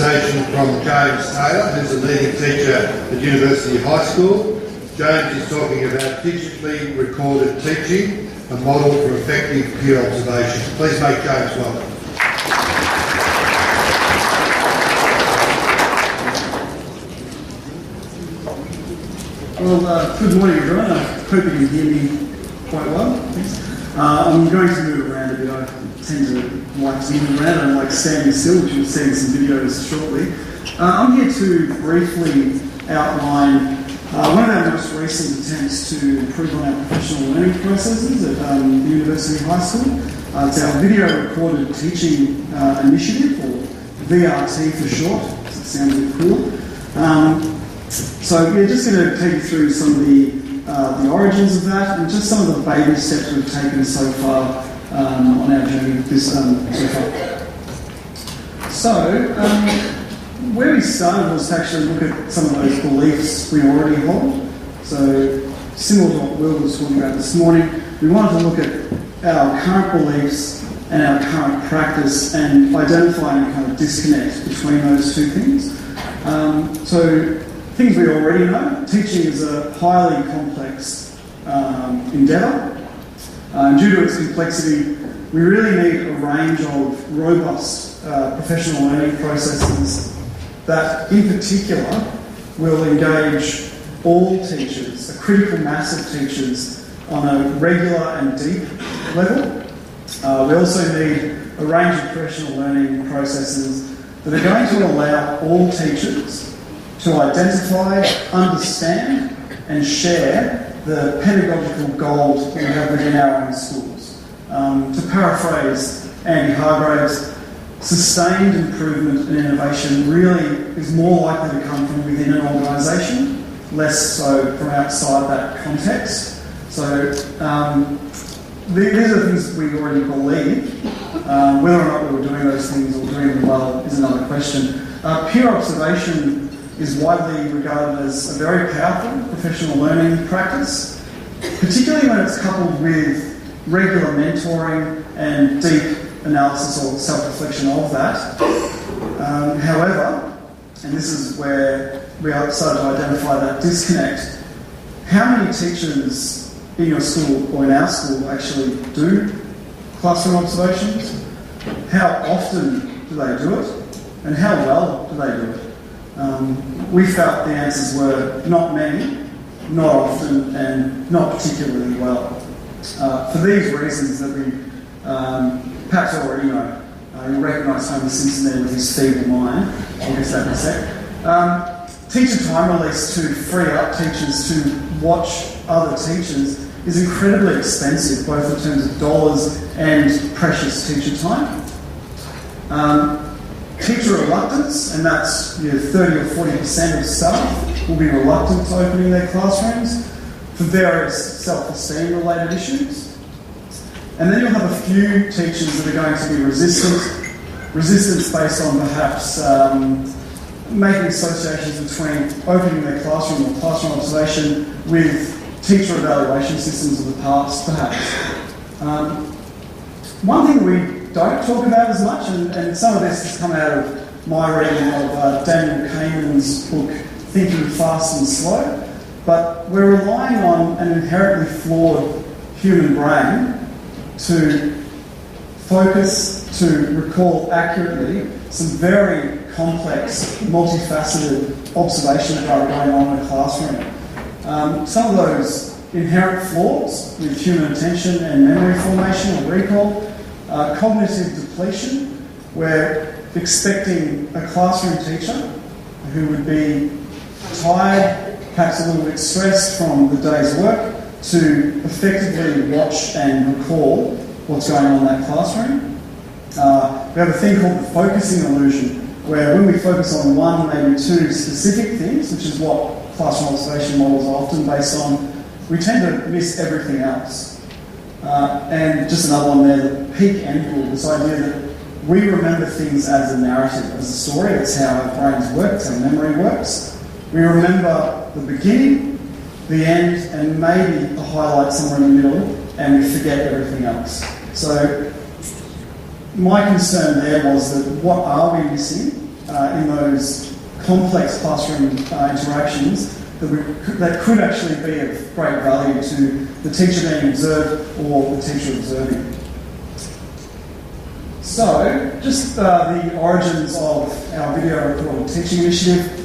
presentation from James Taylor, who's a leading teacher at University High School. James is talking about digitally recorded teaching, a model for effective peer observation. Please make James welcome. Well, good morning everyone. I hope you can hear me quite well. I'm going to move around a bit. I tend to like to move around. I don't like standing still, which you'll see in some videos shortly. I'm here to briefly outline one of our most recent attempts to improve on our professional learning processes at the University High School. It's our video recorded teaching initiative, or VRT for short. It sounds a bit cool. So we're just going to take you through some of the origins of that and just some of the baby steps we've taken so far on our journey with this so far. So where we started was to actually look at some of those beliefs we already hold. So similar to what Will was talking about this morning, we wanted to look at our current beliefs and our current practice and identify any kind of disconnect between those two things. So things we already know, teaching is a highly complex endeavour. Due to its complexity, we really need a range of robust professional learning processes that, in particular, will engage all teachers, a critical mass of teachers, on a regular and deep level. We also need a range of professional learning processes that are going to allow all teachers to identify, understand and share the pedagogical gold that we have within our own schools. To paraphrase Andy Hargraves, sustained improvement and innovation really is more likely to come from within an organisation, less so from outside that context. So these are things we already believe. Whether or not we were doing those things or doing them well is another question. Peer observation is widely regarded as a very powerful professional learning practice, particularly when it's coupled with regular mentoring and deep analysis or self-reflection of that. However, and this is where we are starting to identify that disconnect, how many teachers in your school or in our school actually do classroom observations? How often do they do it? And how well do they do it? We felt the answers were not many, not often, and not particularly well. For these reasons that we perhaps already know. You'll recognise Homer Simpson there with his feeble mind. I'll get to that in a sec. Teacher time release to free up teachers to watch other teachers is incredibly expensive, both in terms of dollars and precious teacher time. Teacher reluctance, and that's 30 or 40% of staff will be reluctant to opening their classrooms for various self-esteem related issues. And then you'll have a few teachers that are going to be resistance based on perhaps making associations between opening their classroom or classroom observation with teacher evaluation systems of the past, perhaps. One thing we don't talk about as much, and some of this has come out of my reading of Daniel Kahneman's book, Thinking Fast and Slow, but we're relying on an inherently flawed human brain to focus, to recall accurately some very complex, multifaceted observations that are going on in a classroom. Some of those inherent flaws with human attention and memory formation or recall, cognitive depletion, where expecting a classroom teacher who would be tired, perhaps a little bit stressed from the day's work, to effectively watch and recall what's going on in that classroom. We have a thing called the focusing illusion, where when we focus on one, maybe two specific things, which is what classroom observation models are often based on, we tend to miss everything else. And just another one there, the peak end rule, this idea that we remember things as a narrative, as a story. That's how our brains work, that's how memory works. We remember the beginning, the end, and maybe a highlight somewhere in the middle, and we forget everything else. So my concern there was that what are we missing in those complex classroom interactions that could actually be of great value to the teacher being observed or the teacher observing. So, just the origins of our video recorded teaching initiative.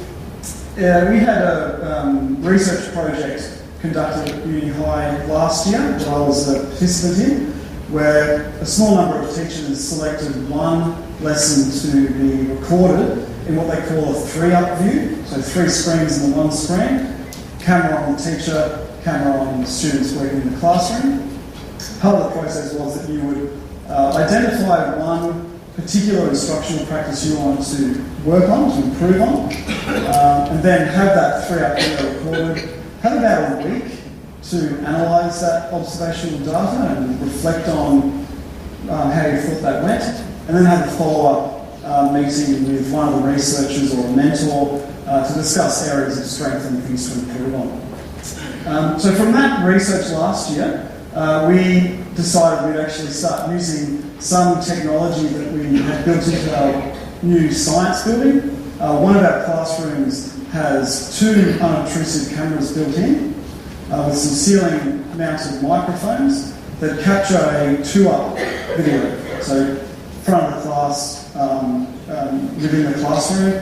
We had a research project conducted at Uni High last year that I was a participant in, where a small number of teachers selected one lesson to be recorded in what they call a three-up view, so 3 screens in the one screen, camera on the teacher, camera on the students working in the classroom. Part of the process was that you would identify one particular instructional practice you wanted to work on, to improve on, and then have that 3-up video recorded, have about a week to analyse that observational data and reflect on how you thought that went, and then have a follow-up meeting with one of the researchers or a mentor to discuss areas of strength and things to improve on. So from that research last year, we decided we'd actually start using some technology that we had built into our new science building. One of our classrooms has 2 unobtrusive cameras built in, with some ceiling-mounted microphones that capture a 2-up video. So, front of the class, within the classroom.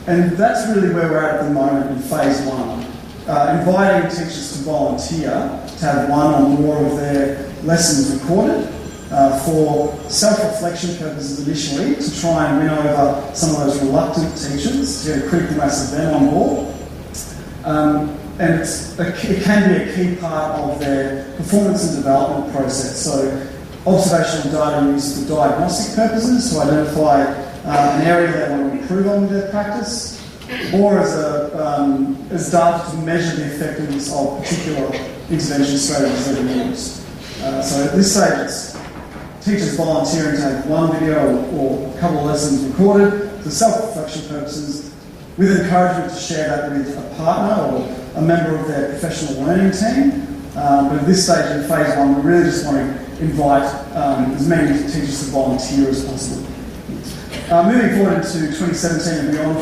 And that's really where we're at the moment in phase 1. Inviting teachers to volunteer to have one or more of their lessons recorded for self-reflection purposes initially, to try and win over some of those reluctant teachers, to get a critical mass of them on board. And it can be a key part of their performance and development process. So observational data used for diagnostic purposes to identify an area they want to improve on with their practice, or as data to measure the effectiveness of particular intervention strategies that are used. So at this stage, it's teachers volunteering to have one video or a couple of lessons recorded for self-reflection purposes, with encouragement to share that with a partner or a member of their professional learning team. But at this stage in phase 1, we really just want to invite as many teachers to volunteer as possible. Moving forward into 2017 and beyond,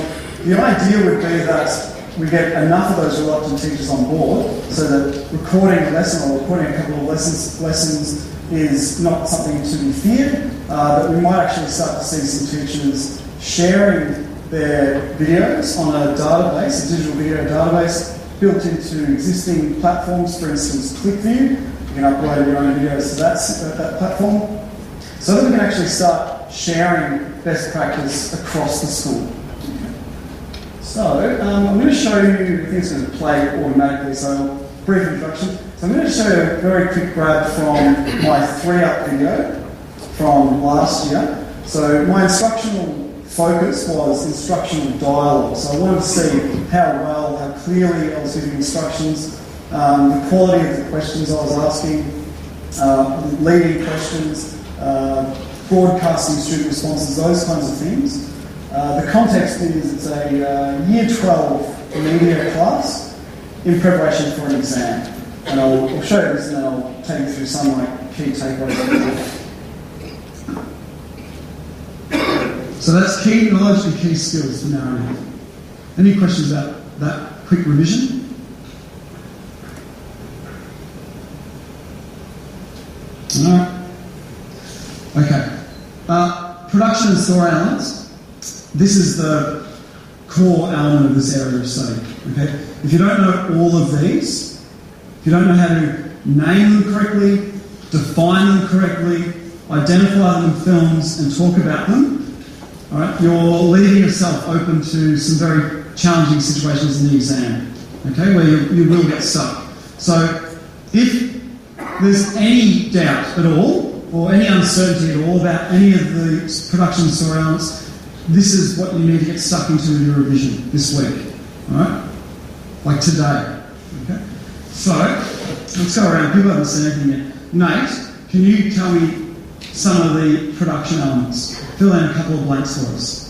the idea would be that we get enough of those reluctant teachers on board so that recording a lesson or recording a couple of lessons is not something to be feared, that we might actually start to see some teachers sharing their videos on a database, a digital video database built into existing platforms, for instance ClickView. You can upload your own videos to that platform, so that we can actually start sharing best practice across the school. So I'm going to show you, I think it's going to play automatically, so brief introduction. So I'm going to show you a very quick grab from my 3-up video from last year. So my instructional focus was instructional dialogue. So I wanted to see how clearly I was giving instructions, the quality of the questions I was asking, leading questions, broadcasting student responses, those kinds of things. The context is it's a Year 12 media class in preparation for an exam. And I'll show you this and then I'll take you through some of my key takeaways. So that's key knowledge and key skills for narrative. Any questions about that quick revision? Alright. Okay. Production and story elements. This is the core element of this area of study. Okay? If you don't know all of these, if you don't know how to name them correctly, define them correctly, identify them in films and talk about them, all right, you're leaving yourself open to some very challenging situations in the exam, okay, where you will get stuck. So if there's any doubt at all, or any uncertainty at all about any of the production story elements, this is what you need to get stuck into in your revision this week, all right? Like today, okay? So, let's go around. People haven't said anything yet. Nate, can you tell me some of the production elements? Fill in a couple of blanks for us.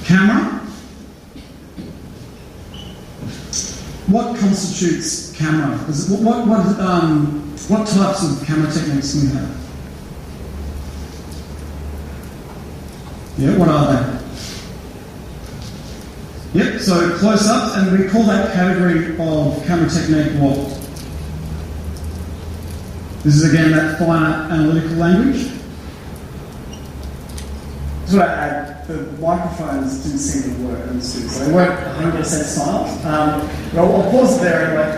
Camera. What constitutes camera? What types of camera techniques do we have? Yeah, what are they? Yep, so close-ups, and we call that category of camera technique what? This is again that finer analytical language. Just want to add, the microphones didn't seem to work in the studio, so they weren't 100% silent. Well, I'll pause it there anyway.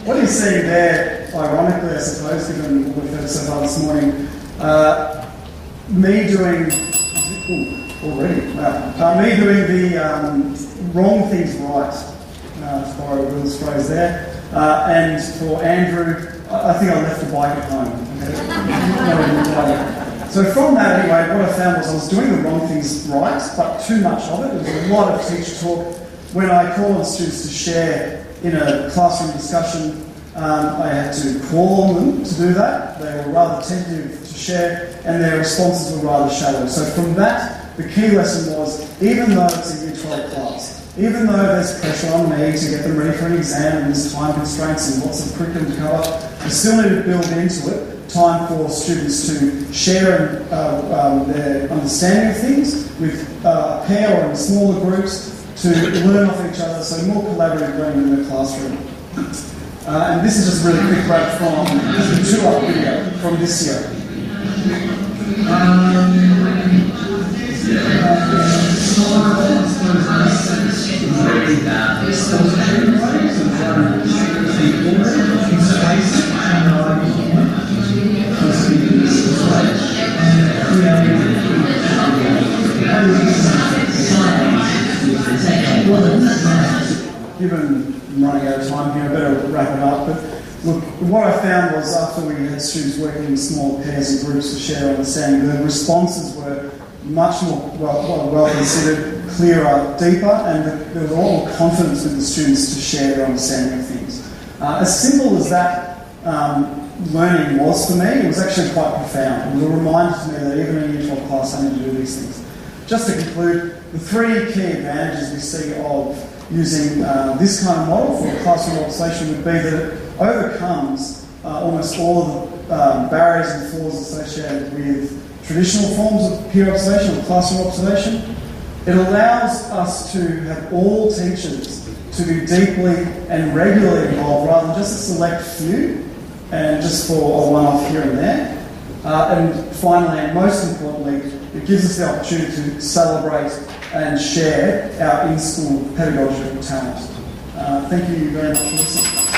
What are you seeing there, ironically, I suppose, given what we've heard so far this morning, me doing... Already, wow. Me doing the wrong things right, to borrow Will's phrase there. And for Andrew, I think I left the bike at home. Okay? So from that, anyway, what I found was I was doing the wrong things right, but too much of it. There was a lot of teacher talk. When I called on students to share in a classroom discussion, I had to call on them to do that. They were rather tentative to share, and their responses were rather shallow. So from that, the key lesson was, even though it's a Year 12 class, even though there's pressure on me to get them ready for an exam and there's time constraints and lots of curriculum to cover, we still need to build into it time for students to share their understanding of things with a pair or in smaller groups to learn off each other, so more collaborative learning in the classroom. And this is just a really quick grab from the 2-up video from this year. Given I'm running out of time here, I better wrap it up. But look, what I found was after we had students working in small pairs and groups to share understanding, the responses were much more well considered, clearer, deeper, and there was a lot more confidence with the students to share their understanding of things. As simple as that learning was for me, it was actually quite profound. It was a reminder to me that even in a Year 12 class, I need to do these things. Just to conclude, the 3 key advantages we see of using this kind of model for classroom observation would be that it overcomes almost all of the barriers and flaws associated with traditional forms of peer observation or classroom observation. It allows us to have all teachers to be deeply and regularly involved rather than just a select few and just for a one-off here and there. And finally, and most importantly, it gives us the opportunity to celebrate and share our in-school pedagogical talent. Thank you very much for listening.